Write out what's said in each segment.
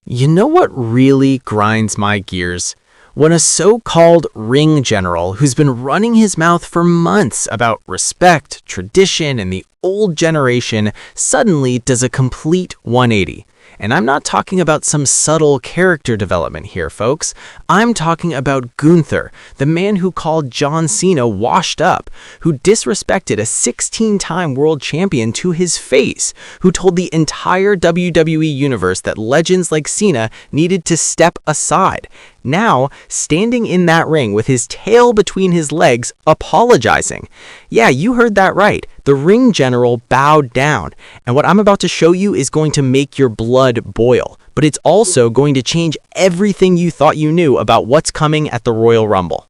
You know what really grinds my gears? When a so-called ring general who's been running his mouth for months about respect, tradition, and the old generation suddenly does a complete 180. And I'm not talking about some subtle character development here, folks. I'm talking about Gunther, the man who called John Cena washed up, who disrespected a 16-time world champion to his face, who told the entire WWE Universe that legends like Cena needed to step aside. Now, standing in that ring with his tail between his legs, apologizing. Yeah, you heard that right. The ring general bowed down. And what I'm about to show you is going to make your blood boil. But it's also going to change everything you thought you knew about what's coming at the Royal Rumble.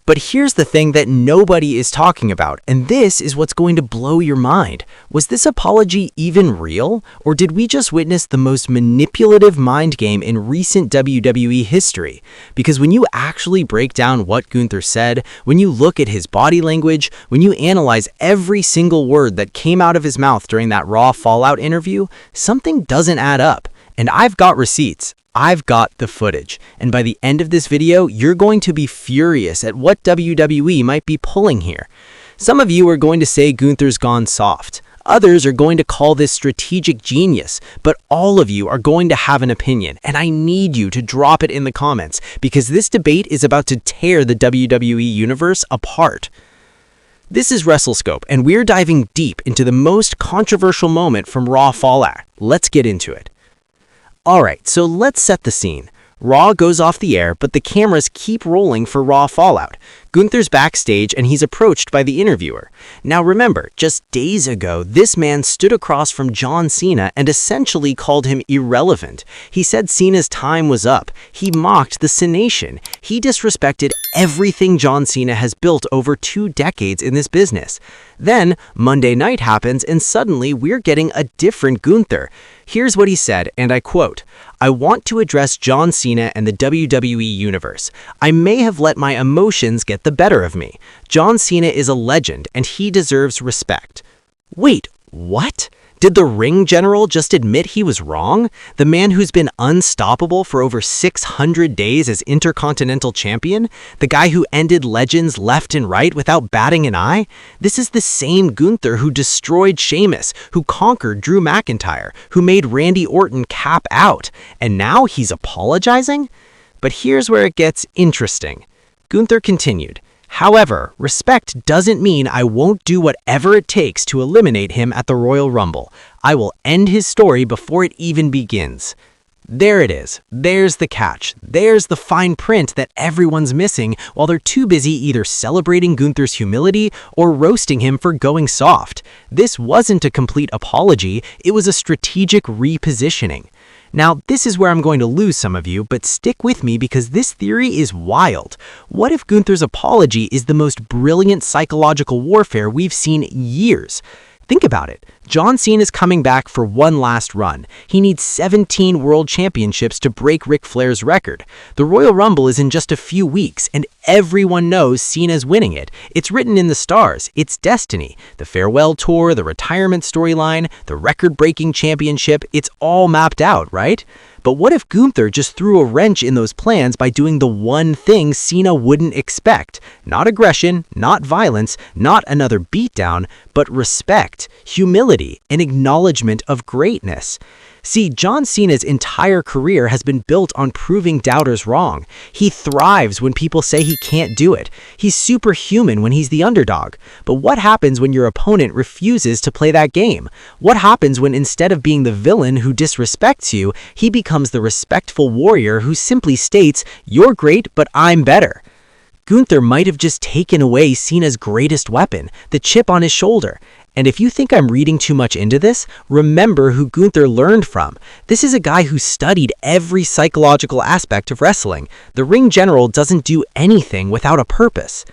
But here's the thing that nobody is talking about, and this is what's going to blow your mind. Was this apology even real? Or did we just witness the most manipulative mind game in recent WWE history? Because when you actually break down what Gunther said, when you look at his body language, when you analyze every single word that came out of his mouth during that Raw Fallout interview, something doesn't add up. And I've got receipts. I've got the footage, and by the end of this video, you're going to be furious at what WWE might be pulling here. Some of you are going to say Gunther's gone soft. Others are going to call this strategic genius, but all of you are going to have an opinion, and I need you to drop it in the comments, because this debate is about to tear the WWE Universe apart. This is WrestleScope, and we're diving deep into the most controversial moment from Raw Fallout. Let's get into it. Alright, so let's set the scene. Raw goes off the air, but the cameras keep rolling for Raw Fallout. Gunther's backstage and he's approached by the interviewer. Now remember, just days ago, this man stood across from John Cena and essentially called him irrelevant. He said Cena's time was up. He mocked the Cenation. He disrespected everything John Cena has built over 2 decades in this business. Then, Monday night happens and suddenly we're getting a different Gunther. Here's what he said, and I quote, "I want to address John Cena and the WWE Universe. I may have let my emotions get the better of me. John Cena is a legend, and he deserves respect." Wait, what? Did the ring general just admit he was wrong? The man who's been unstoppable for over 600 days as Intercontinental Champion? The guy who ended legends left and right without batting an eye? This is the same Gunther who destroyed Sheamus, who conquered Drew McIntyre, who made Randy Orton cap out. And now he's apologizing? But here's where it gets interesting. Gunther continued, "However, respect doesn't mean I won't do whatever it takes to eliminate him at the Royal Rumble. I will end his story before it even begins." There it is. There's the catch. There's the fine print that everyone's missing while they're too busy either celebrating Gunther's humility or roasting him for going soft. This wasn't a complete apology. It was a strategic repositioning. Now, this is where I'm going to lose some of you, but stick with me because this theory is wild. What if Gunther's apology is the most brilliant psychological warfare we've seen in years? Think about it. John Cena is coming back for one last run. He needs 17 world championships to break Ric Flair's record. The Royal Rumble is in just a few weeks, and everyone knows Cena's winning it. It's written in the stars. It's destiny. The farewell tour, the retirement storyline, the record-breaking championship, it's all mapped out, right? But what if Gunther just threw a wrench in those plans by doing the one thing Cena wouldn't expect? Not aggression, not violence, not another beatdown, but respect, humility, and acknowledgement of greatness. See, John Cena's entire career has been built on proving doubters wrong. He thrives when people say he can't do it. He's superhuman when he's the underdog. But what happens when your opponent refuses to play that game? What happens when instead of being the villain who disrespects you, he becomes the respectful warrior who simply states, "You're great, but I'm better"? Gunther might have just taken away Cena's greatest weapon, the chip on his shoulder. And if you think I'm reading too much into this, remember who Gunther learned from. This is a guy who studied every psychological aspect of wrestling. The ring general doesn't do anything without a purpose.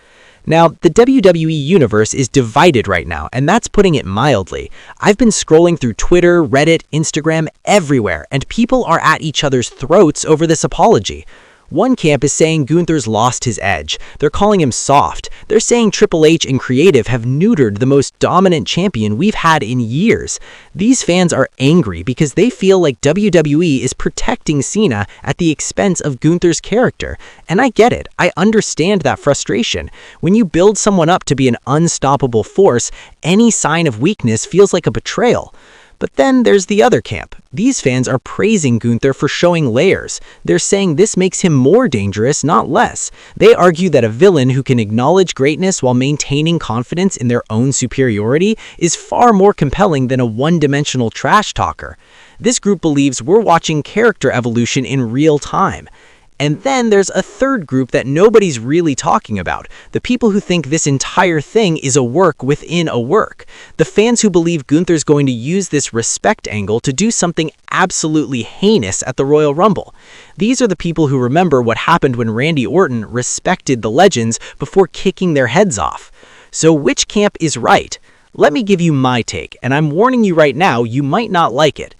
Now, the WWE Universe is divided right now, and that's putting it mildly. I've been scrolling through Twitter, Reddit, Instagram, everywhere, and people are at each other's throats over this apology. One camp is saying Gunther's lost his edge. They're calling him soft. They're saying Triple H and creative have neutered the most dominant champion we've had in years. These fans are angry because they feel like WWE is protecting Cena at the expense of Gunther's character. And I get it. I understand that frustration. When you build someone up to be an unstoppable force, any sign of weakness feels like a betrayal. But then there's the other camp. These fans are praising Gunther for showing layers. They're saying this makes him more dangerous, not less. They argue that a villain who can acknowledge greatness while maintaining confidence in their own superiority is far more compelling than a one-dimensional trash talker. This group believes we're watching character evolution in real time. And then there's a third group that nobody's really talking about, the people who think this entire thing is a work within a work. The fans who believe Gunther's going to use this respect angle to do something absolutely heinous at the Royal Rumble. These are the people who remember what happened when Randy Orton respected the legends before kicking their heads off. So which camp is right? Let me give you my take, and I'm warning you right now, you might not like it.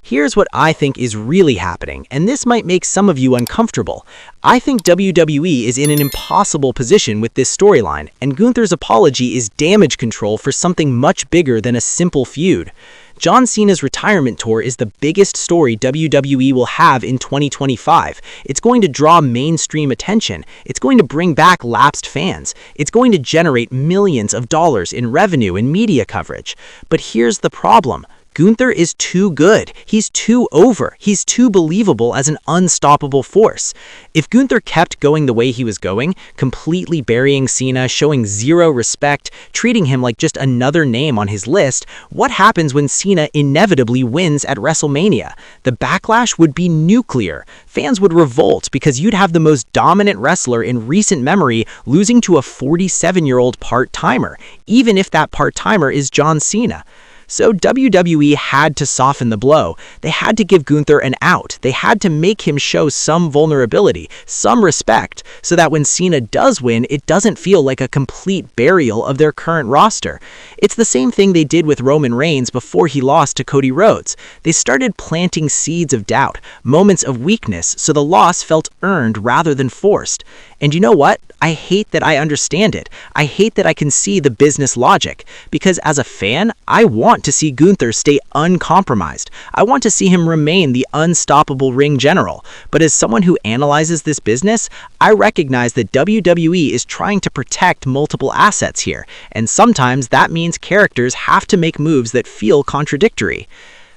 Here's what I think is really happening, and this might make some of you uncomfortable. I think WWE is in an impossible position with this storyline, and Gunther's apology is damage control for something much bigger than a simple feud. John Cena's retirement tour is the biggest story WWE will have in 2025. It's going to draw mainstream attention. It's going to bring back lapsed fans. It's going to generate millions of dollars in revenue and media coverage. But here's the problem. Gunther is too good. He's too over. He's too believable as an unstoppable force. If Gunther kept going the way he was going, completely burying Cena, showing zero respect, treating him like just another name on his list, what happens when Cena inevitably wins at WrestleMania? The backlash would be nuclear. Fans would revolt because you'd have the most dominant wrestler in recent memory losing to a 47-year-old part-timer, even if that part-timer is John Cena. So WWE had to soften the blow. They had to give Gunther an out. They had to make him show some vulnerability, some respect, so that when Cena does win, it doesn't feel like a complete burial of their current roster. It's the same thing they did with Roman Reigns before he lost to Cody Rhodes. They started planting seeds of doubt, moments of weakness, so the loss felt earned rather than forced. And you know what? I hate that I understand it. I hate that I can see the business logic, because as a fan, I want to see Gunther stay uncompromised. I want to see him remain the unstoppable ring general. But as someone who analyzes this business, I recognize that WWE is trying to protect multiple assets here, and sometimes that means characters have to make moves that feel contradictory.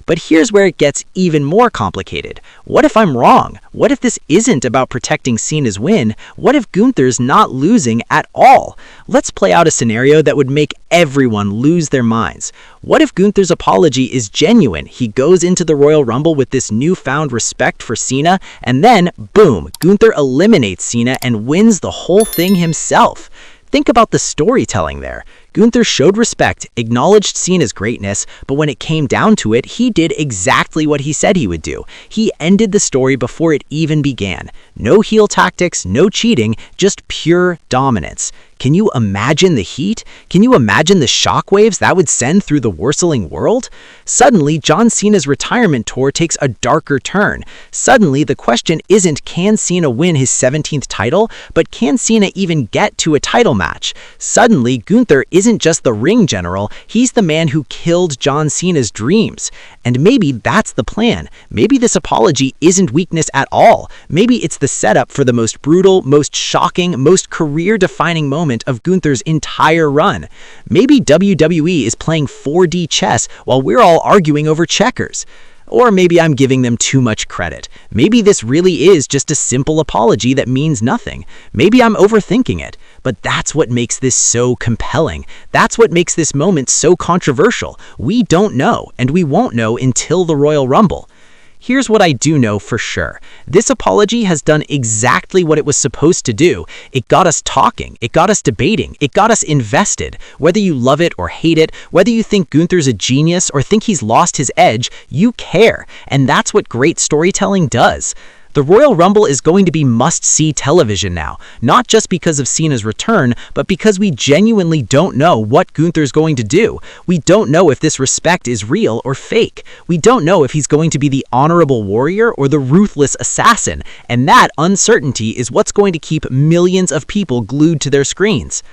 But here's where it gets even more complicated. What if I'm wrong? What if this isn't about protecting Cena's win? What if Gunther's not losing at all? Let's play out a scenario that would make everyone lose their minds. What if Gunther's apology is genuine? He goes into the Royal Rumble with this newfound respect for Cena, and then, boom, Gunther eliminates Cena and wins the whole thing himself. Think about the storytelling there. Gunther showed respect, acknowledged Cena's greatness, but when it came down to it, he did exactly what he said he would do. He ended the story before it even began. No heel tactics, no cheating, just pure dominance. Can you imagine the heat? Can you imagine the shockwaves that would send through the Wrestling world? Suddenly, John Cena's retirement tour takes a darker turn. Suddenly, the question isn't can Cena win his 17th title, but can Cena even get to a title match? Suddenly, Gunther isn't just the ring general, he's the man who killed John Cena's dreams. And maybe that's the plan. Maybe this apology isn't weakness at all. Maybe it's the setup for the most brutal, most shocking, most career-defining moment of Gunther's entire run. Maybe WWE is playing 4D chess while we're all arguing over checkers. Or maybe I'm giving them too much credit. Maybe this really is just a simple apology that means nothing. Maybe I'm overthinking it. But that's what makes this so compelling. That's what makes this moment so controversial. We don't know, and we won't know until the Royal Rumble. Here's what I do know for sure. This apology has done exactly what it was supposed to do. It got us talking, it got us debating, it got us invested. Whether you love it or hate it, whether you think Gunther's a genius or think he's lost his edge, you care. And that's what great storytelling does. The Royal Rumble is going to be must-see television now, not just because of Cena's return, but because we genuinely don't know what Gunther's going to do. We don't know if this respect is real or fake. We don't know if he's going to be the honorable warrior or the ruthless assassin, and that uncertainty is what's going to keep millions of people glued to their screens.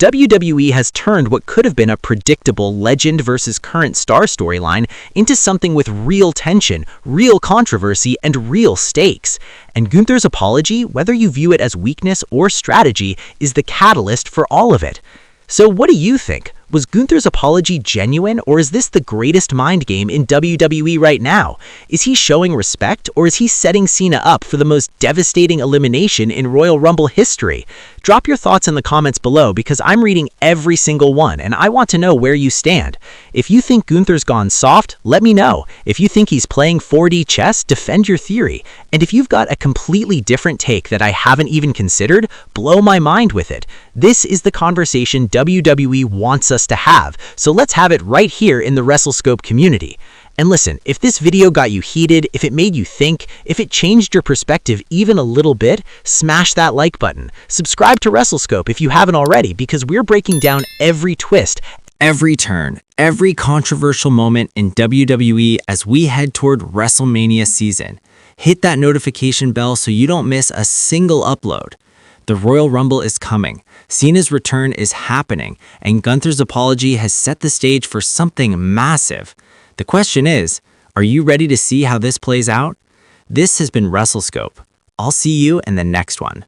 WWE has turned what could have been a predictable legend versus current star storyline into something with real tension, real controversy, and real stakes. And Gunther's apology, whether you view it as weakness or strategy, is the catalyst for all of it. So what do you think? Was Gunther's apology genuine, or is this the greatest mind game in WWE right now? Is he showing respect, or is he setting Cena up for the most devastating elimination in Royal Rumble history? Drop your thoughts in the comments below because I'm reading every single one and I want to know where you stand. If you think Gunther's gone soft, let me know. If you think he's playing 4D chess, defend your theory. And if you've got a completely different take that I haven't even considered, blow my mind with it. This is the conversation WWE wants us to have, so let's have it right here in the WrestleScope community. And listen, if this video got you heated, if it made you think, if it changed your perspective even a little bit, smash that like button. Subscribe to WrestleScope if you haven't already, because we're breaking down every twist, every turn, every controversial moment in WWE as we head toward WrestleMania season. Hit that notification bell so you don't miss a single upload. The Royal Rumble is coming, Cena's return is happening, and Gunther's apology has set the stage for something massive. The question is, are you ready to see how this plays out? This has been WrestleScope. I'll see you in the next one.